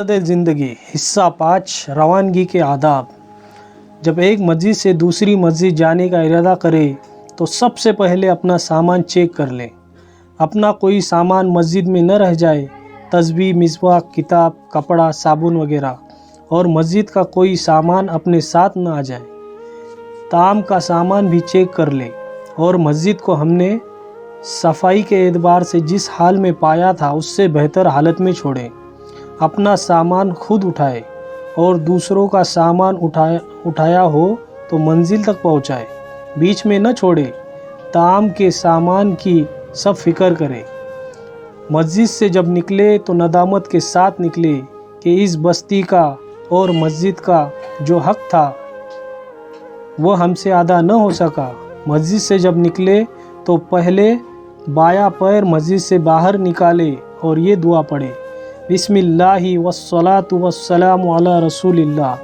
ज़िंदगी हिस्सा 5 रवानगी के आदाब। जब एक मस्जिद से दूसरी मस्जिद जाने का इरादा करें तो सबसे पहले अपना सामान चेक कर लें। अपना कोई सामान मस्जिद में न रह जाए, तस्बीह, मिसवाह, किताब, कपड़ा, साबुन वगैरह, और मस्जिद का कोई सामान अपने साथ न आ जाए। ताम का सामान भी चेक कर लें और मस्जिद को हमने सफाई के एतबार से जिस हाल में पाया था उससे बेहतर हालत में छोड़ें। अपना सामान खुद उठाए और दूसरों का सामान उठाया हो तो मंजिल तक पहुंचाए, बीच में न छोड़े। ताम के सामान की सब फिक्र करें। मस्जिद से जब निकले तो नदामत के साथ निकले कि इस बस्ती का और मस्जिद का जो हक था वो हमसे अदा न हो सका। मस्जिद से जब निकले तो पहले बायां पैर मस्जिद से बाहर निकाले और ये दुआ पढ़े, बिस्मिल्लाहि वस्सलातु वस्सलामु अला रसूलिल्लाह,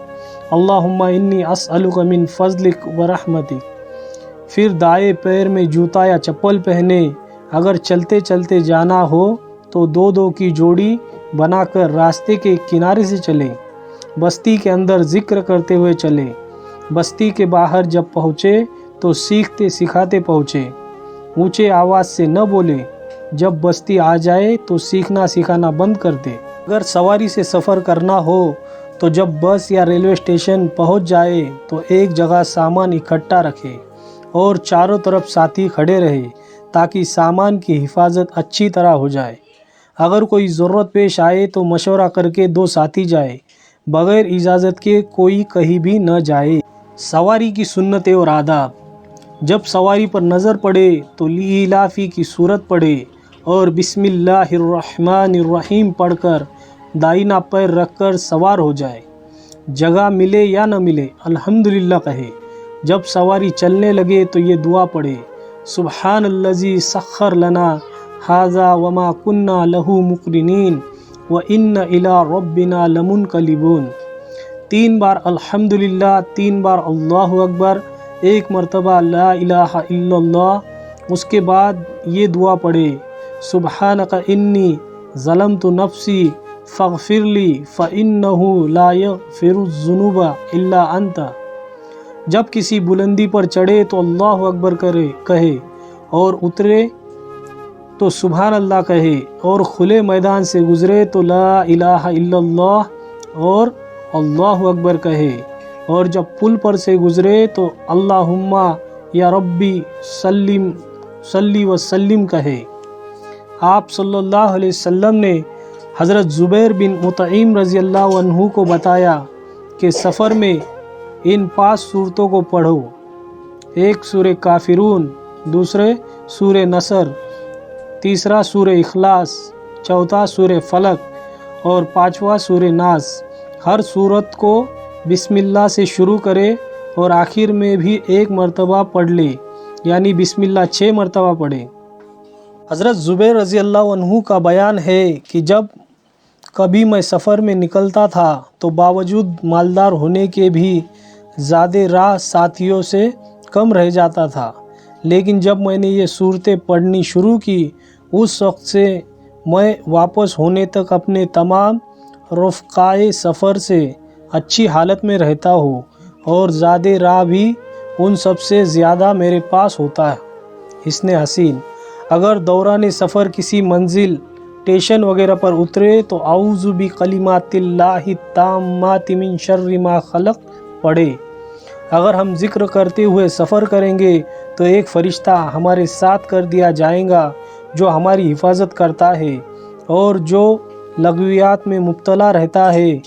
अल्लाहुम्मा इन्नी अस्अलुका मिन फज़लिक व रहमतिक। फिर दाएं पैर में जूता या चप्पल पहने। अगर चलते चलते जाना हो तो दो दो की जोड़ी बनाकर रास्ते के किनारे से चलें। बस्ती के अंदर जिक्र करते हुए चलें। बस्ती के बाहर जब पहुँचे तो सीखते सिखाते पहुँचे। ऊंचे आवाज़ से न बोले। जब बस्ती आ जाए तो सीखना सिखाना बंद कर दे। अगर सवारी से सफ़र करना हो तो जब बस या रेलवे स्टेशन पहुंच जाए तो एक जगह सामान इकट्ठा रखे और चारों तरफ साथी खड़े रहे ताकि सामान की हिफाजत अच्छी तरह हो जाए। अगर कोई ज़रूरत पेश आए तो मशवरा करके 2 साथी जाए। बग़ैर इजाज़त के कोई कहीं भी न जाए। सवारी की सुन्नतें और आदाब। जब सवारी पर नज़र पड़े तो लीलाफ़ी की सूरत पढ़े और बिस्मिल्लाहिर्रहमानिर्रहीम पढ़कर दाहिना पैर रखकर सवार हो जाए। जगह मिले या न मिले अल्हम्दुलिल्लाह कहे। जब सवारी चलने लगे तो ये दुआ पढ़े, सुब्हानल्लज़ी सख्खर लना हाज़ा वमा कुन्ना लहू मुक़रिनीन व इन्ना इला रब्बिना लमुनक़लिबून। 3 बार अल्हम्दुलिल्लाह, 3 बार अल्लाहु अकबर, 1 मरतबा ला इलाहा इल्लल्लाह। उसके बाद ये दुआ पढ़े, सुब्हानका इन्नी ज़लमतु नफ्सी फ़ग़फ़िरली फ़इन्नहु ला यग़फ़िरुज़्ज़ुनूबा इल्ला अंता। जब किसी बुलंदी पर चढ़े तो अल्लाहु अकबर कहे और उतरे तो सुभान अल्लाह कहे और खुले मैदान से गुज़रे तो ला इलाहा इल्लल्लाह और अल्लाहु अकबर कहे, और जब पुल पर से गुज़रे तो अल्लाहुम्मा या रब्बी सल्ली व सल्लिम कहे। आप सल्लल्लाहु अलैहि वसल्लम ने हज़रत ज़ुबैर बिन मुतइम रज़ी अल्लाह अन्हु को बताया कि सफ़र में इन 5 सूरतों को पढ़ो। 1 सूरह काफिरून, दूसरे सूरह नसर, तीसरा सूरह इखलास, चौथा सूरह फलक और 5वां सूरह नास। हर सूरत को बिस्मिल्लाह से शुरू करे और आखिर में भी 1 मरतबा पढ़ ले, यानी बिस्मिल्लाह 6 मरतबा पढ़े। हज़रत ज़ुबैर रज़ी अल्लाह अन्हु का बयान है कि जब कभी मैं सफ़र में निकलता था तो बावजूद मालदार होने के भी ज़्यादा राह साथियों से कम रह जाता था, लेकिन जब मैंने ये सूरतें पढ़नी शुरू की उस वक्त से मैं वापस होने तक अपने तमाम रफ़क़ाए सफ़र से अच्छी हालत में रहता हूँ और ज़्यादा राह भी उन सब से ज़्यादा मेरे पास होता है। इसने हसीन। अगर दौरान सफ़र किसी मंजिल, स्टेशन वगैरह पर उतरे तो आऊज़ु बि कलिमातिल्लाहि ताम्माति मिन शर्रि मा खलक़ पढ़े। अगर हम ज़िक्र करते हुए सफ़र करेंगे तो एक फ़रिश्ता हमारे साथ कर दिया जाएगा जो हमारी हिफाजत करता है, और जो लग़वियात में मुब्तला रहता है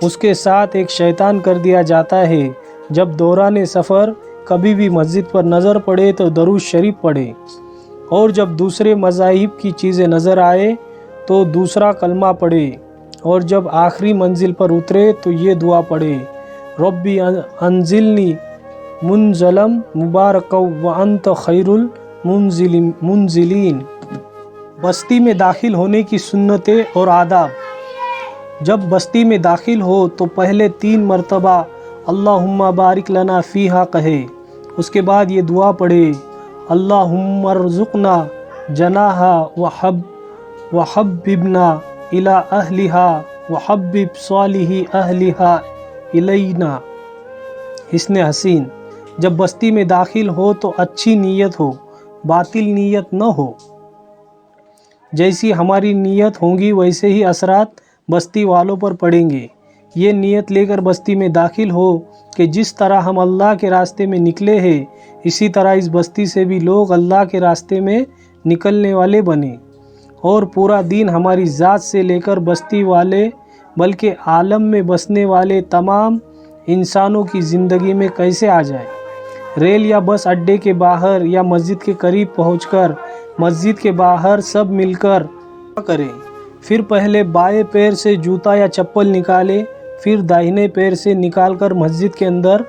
उसके साथ एक शैतान कर दिया जाता है। जब दौरान सफ़र कभी भी मस्जिद पर नज़र पड़े तो दरूद शरीफ पढ़े, और जब दूसरे मज़ाहिब की चीज़ें नज़र आए तो दूसरा कलमा पढ़े, और जब आखिरी मंजिल पर उतरे तो ये दुआ पढ़े, रब्बी अंजिलनी मुनज़लम मुबारकौ व अंत खैरुल मुनजिलीन। बस्ती में दाखिल होने की सुन्नतें और आदाब। जब बस्ती में दाखिल हो तो पहले 3 मरतबा अल्लाहुम्मा बारिक लना फ़ीहा कहे। उसके बाद ये दुआ पढ़े, अल्लाहुम्मर्ज़ुक़ना जनाहा व हब्बिबना इला अहलिहा वहब्बिब सालिही अहलिहा इलैना। हिस्न हसीन, जब बस्ती में दाखिल हो तो अच्छी नीयत हो, बातिल नीयत न हो। जैसी हमारी नीयत होंगी वैसे ही असरात बस्ती वालों पर पड़ेंगे। ये नीयत लेकर बस्ती में दाखिल हो कि जिस तरह हम अल्लाह के रास्ते में निकले हैं, इसी तरह इस बस्ती से भी लोग अल्लाह के रास्ते में निकलने वाले बने, और पूरा दिन हमारी ज़ात से लेकर बस्ती वाले बल्कि आलम में बसने वाले तमाम इंसानों की ज़िंदगी में कैसे आ जाए। रेल या बस अड्डे के बाहर या मस्जिद के करीब पहुंचकर मस्जिद के बाहर सब मिलकर करें। फिर पहले बाएं पैर से जूता या चप्पल निकाले, फिर दाहिने पैर से निकालकर मस्जिद के अंदर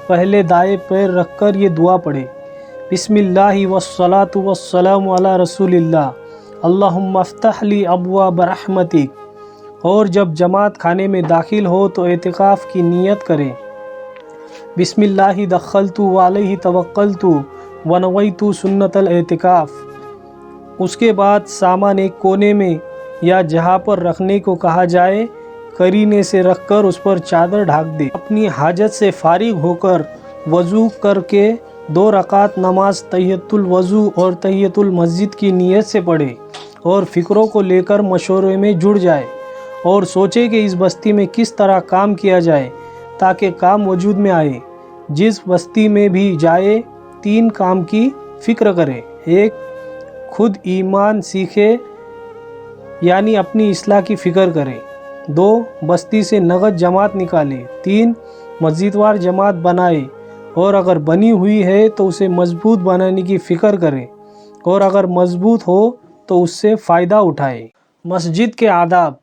पहले दाएं पैर रखकर ये दुआ पढ़े, बिस्मिल्लाहि वस्सलातु वस्सलामु अला रसूलिल्लाह, अल्लाहुम्मा अफ्तह ली अब्वाब रहमतिक। और जब जमात खाने में दाखिल हो तो एतिकाफ़ की नीयत करें, बिस्मिल्लाहि दख्खलतु व अलैहि तवक्कलतु व नवैतु सुन्नतल एतिकाफ़। उसके बाद सामान एक कोने में या जहाँ पर रखने को कहा जाए करीने से रखकर उस पर चादर ढाक दे। अपनी हाजत से फारिग होकर वज़ू करके 2 रकात नमाज तहियतुल वज़ू और तहियतुल मस्जिद की नीयत से पढ़े और फ़िक्रों को लेकर मशवरे में जुड़ जाए और सोचे कि इस बस्ती में किस तरह काम किया जाए ताकि काम वजूद में आए। जिस बस्ती में भी जाए 3 काम की फ़िक्र करे। 1, खुद ईमान सीखे यानी अपनी इस्लाह की फ़िक्र करे। 2, बस्ती से नगद जमात निकाले। 3, मस्जिदवार जमात बनाए और अगर बनी हुई है तो उसे मजबूत बनाने की फ़िक्र करे और अगर मजबूत हो तो उससे फ़ायदा उठाए। मस्जिद के आदाब।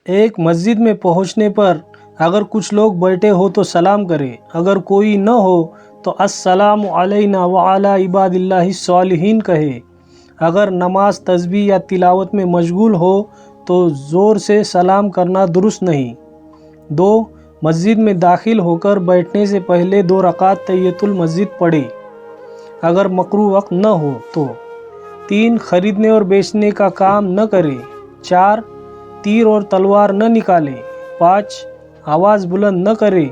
1, मस्जिद में पहुंचने पर अगर कुछ लोग बैठे हो तो सलाम करे, अगर कोई न हो तो अस्सलामु अलैना व अला इबादिल्लाहिस सालिहीन कहे। अगर नमाज तस्बीह या तिलावत में मशगूल हो तो ज़ोर से सलाम करना दुरुस्त नहीं। 2, मस्जिद में दाखिल होकर बैठने से पहले 2 रकात तहियतुल मस्जिद पढ़े, अगर मकरू वक्त न हो तो। 3, खरीदने और बेचने का काम न करे। 4, तीर और तलवार न निकाले। 5, आवाज़ बुलंद न करे।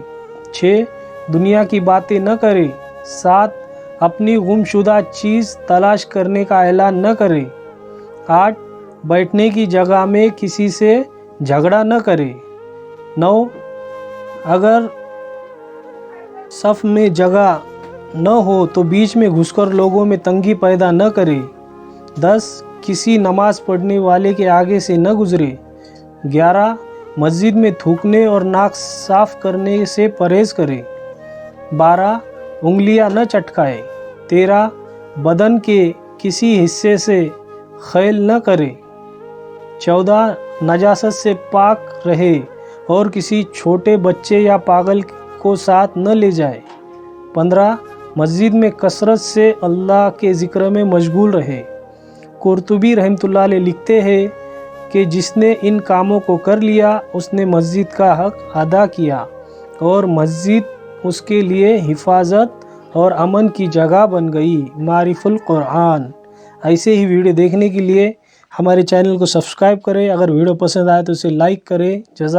6, दुनिया की बातें न करे। 7, अपनी गुमशुदा चीज़ तलाश करने का ऐलान न करे। 8, बैठने की जगह में किसी से झगड़ा न करे। 9, अगर सफ़ में जगह न हो तो बीच में घुसकर लोगों में तंगी पैदा न करे। 10, किसी नमाज पढ़ने वाले के आगे से न गुजरे। 11, मस्जिद में थूकने और नाक साफ़ करने से परहेज़ करे। 12, उंगलियां न चटकाए। 13, बदन के किसी हिस्से से खैल न करे। 14, नजासत से पाक रहे और किसी छोटे बच्चे या पागल को साथ न ले जाए। 15, मस्जिद में कसरत से अल्लाह के ज़िक्र में मशगूल रहे। कुर्तुबी रहमतुल्लाह अलैह लिखते हैं कि जिसने इन कामों को कर लिया उसने मस्जिद का हक अदा किया और मस्जिद उसके लिए हिफाजत और अमन की जगह बन गई। मारिफुल कुरान। ऐसे ही वीडियो देखने के लिए हमारे चैनल को सब्सक्राइब करें। अगर वीडियो पसंद आए तो इसे लाइक करें। जज़ा